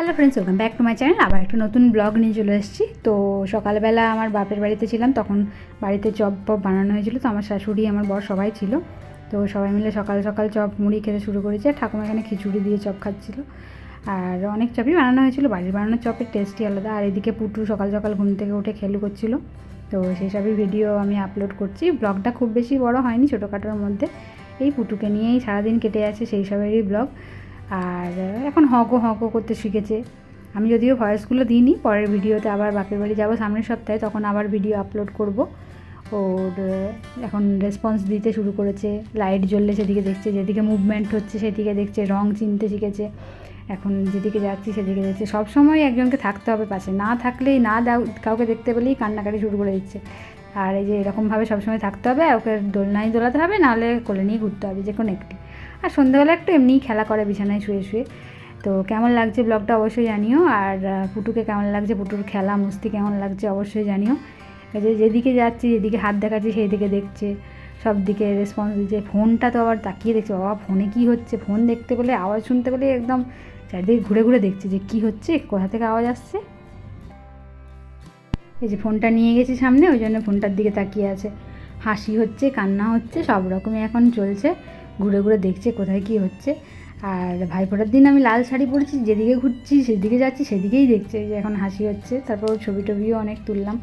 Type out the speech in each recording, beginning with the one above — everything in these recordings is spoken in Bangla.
Hello friends, welcome back to my channel. আবার একটা নতুন ব্লগ নিয়ে চলে এসেছি। তো সকালবেলা আমার বাপের বাড়িতে ছিলাম, তখন বাড়িতে চপ বানানো হয়েছিল। তো আমার শাশুড়ি, আমার বর সবাই ছিল। তো সবাই মিলে সকাল সকাল চপ মুড়ি খেতে শুরু করেছে। ঠাকুমা এখানে খিচুড়ি দিয়ে চপ খাচ্ছিল। আর অনেক চপই বানানো হয়েছিল, বাড়ির বানানোর চপের টেস্টই আলাদা। আর এদিকে পুটু সকাল সকাল ঘুম থেকে উঠে খেলু করছিল। তো সেই সবই ভিডিও আমি আপলোড করছি। ব্লগটা খুব বেশি বড় হয়নি, ছোটোখাটোর মধ্যে। এই পুটুকে নিয়েই সারাদিন কেটে আছে, সেই সবেরই ব্লগ। আর এখন হকও করতে শিখেছে। আমি যদিও ভয়েসগুলো দিইনি, পরের ভিডিওতে আবার বাপের বাড়ি যাবো সামনের সপ্তাহে, তখন আবার ভিডিও আপলোড করব। ওর এখন রেসপন্স দিতে শুরু করেছে। লাইট জ্বললে সেদিকে দেখছে, যেদিকে মুভমেন্ট হচ্ছে সেদিকে দেখছে, রং চিনতে শিখেছে। এখন যেদিকে যাচ্ছি সেদিকে দেখছে। সবসময় একজনকে থাকতে হবে পাশে, না থাকলেই কাউকে দেখতে পেলেই কান্নাকাটি শুরু করে দিচ্ছে। আর এই যে এরকমভাবে সবসময় থাকতে হবে, ওকে দোলনায় দোলাতে হবে, নাহলে কোলে নিয়ে ঘুরতে হবে, যে কোনো একটি। আর সন্ধ্যাবেলা একটু এমনিই খেলা করে বিছানায় শুয়ে শুয়ে। তো কেমন লাগছে ব্লগটা অবশ্যই জানিও। আর পুটুকে কেমন লাগছে, পুটুর খেলা মস্তি কেমন লাগছে অবশ্যই জানিও। এই যে যেদিকে যাচ্ছি, যেদিকে হাত দেখাচ্ছি সেই দিকে দেখছে, সব দিকে রেসপন্স দিচ্ছে। ফোনটা তো আবার তাকিয়ে দেখছে, বাবা ফোনে কী হচ্ছে। ফোন দেখতে পেলে, আওয়াজ শুনতে পেলে একদম চারিদিকে ঘুরে ঘুরে দেখছে যে কী হচ্ছে, কোথা থেকে আওয়াজ আসছে। এই যে ফোনটা নিয়ে গেছি সামনে, ওই জন্য ফোনটার দিকে তাকিয়ে আছে। হাসি হচ্ছে, কান্না হচ্ছে, সব রকমই এখন চলছে। ঘুরে ঘুরে দেখছে কোথায় কী হচ্ছে। আর ভাইফোঁটার দিন আমি লাল শাড়ি পরেছি, যেদিকে ঘুরছি সেদিকে যাচ্ছি সেদিকেই দেখছে যে এখন হাসি হচ্ছে। তারপর ছবি টবিও অনেক তুললাম।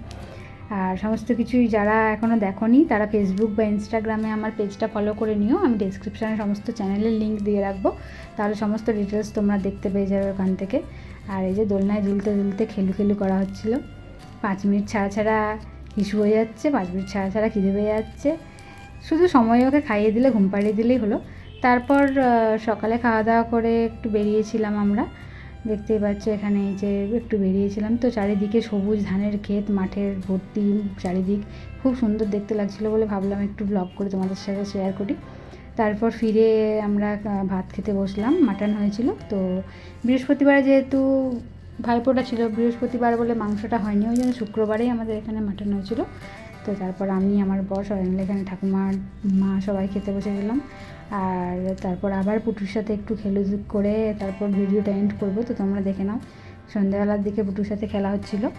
আর সমস্ত কিছুই যারা এখনও দেখোনি তারা ফেসবুক বা ইনস্টাগ্রামে আমার পেজটা ফলো করে নিও। আমি ডেসক্রিপশানে সমস্ত চ্যানেলের লিঙ্ক দিয়ে রাখবো, তাহলে সমস্ত ডিটেলস তোমরা দেখতে পেয়ে যাবে ওখান থেকে। আর এই যে দোলনায় দুলতে দুলতে খেলু করা হচ্ছিলো। 5 মিনিট ছাড়া ছাড়া হিসু হয়ে যাচ্ছে, 5 মিনিট ছাড়া ছাড়া খিদে পেয়ে যাচ্ছে। শুধু সময় ওকে খাইয়ে দিলে, ঘুম পাড়িয়ে দিলেই হলো। তারপর সকালে খাওয়া দাওয়া করে একটু বেরিয়েছিলাম আমরা। দেখতেই পাচ্ছ এখানে এই যে একটু বেরিয়েছিলাম। তো চারিদিকে সবুজ ধানের ক্ষেত, মাঠের ভর্তি চারিদিক, খুব সুন্দর দেখতে লাগছিলো বলে ভাবলাম একটু ব্লগ করে তোমাদের সাথে শেয়ার করি। তারপর ফিরে আমরা ভাত খেতে বসলাম। মাটন হয়েছিল। তো বৃহস্পতিবারে যেহেতু ভাইফোঁটা ছিল, বৃহস্পতিবার বলে মাংসটা হয়নি, ওই জন্য শুক্রবারেই আমাদের এখানে মাটন হয়েছিল। তো তারপর আমি, আমার বর সবাই মিলে এখানে ঠাকুমার মা সবাই খেতে বসে গেলাম। আর তারপর আবার পুটুর সাথে একটু খেলুধুক করে তারপর ভিডিওটা এন্ড করবো। তো তোমরা দেখে নাও, সন্ধ্যাবেলার দিকে পুটুর সাথে খেলা হচ্ছিলো।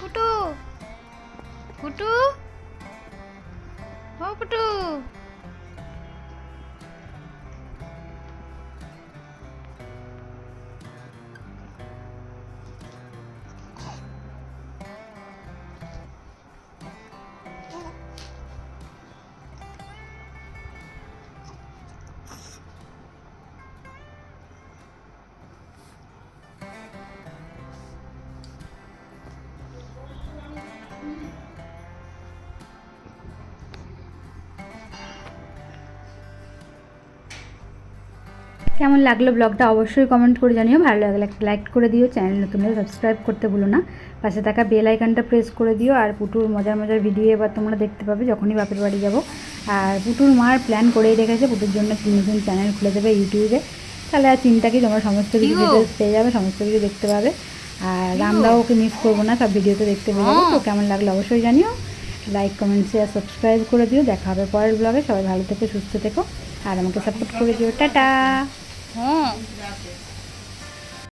পুটু, পুটু, ও পুটু। কেমন লাগলো ব্লগটা অবশ্যই কমেন্ট করে জানিও। ভালো লাগলে একটা লাইক করে দিও, চ্যানেল নতুন হলে সাবস্ক্রাইব করতে ভুলো না, পাশে থাকা বেল আইকনটা প্রেস করে দিও। আর পুটুর মজার মজার ভিডিও এবার তোমরা দেখতে পাবে যখনই বাপের বাড়ি যাব। আর পুটুর মার প্ল্যান করেই রেখেছে, পুটুর জন্য নতুন চ্যানেল খুলে দেবে ইউটিউবে। তাহলে আর চিন্তা কি, তোমরা সমস্ত কিছু ডিটেলস পেয়ে যাবে, সমস্ত কিছু দেখতে পাবে। আর আমরাও ওকে মিস করবো না, সব ভিডিওতে দেখতে পেয়ে যাবো। তো কেমন লাগলো অবশ্যই জানিও। লাইক, কমেন্ট, শেয়ার, সাবস্ক্রাইব করে দিও। দেখা হবে পরের ব্লগে। সবাই ভালো থেকো, সুস্থ থেকো, আর আমাকে সাপোর্ট করে দিও। টাটা।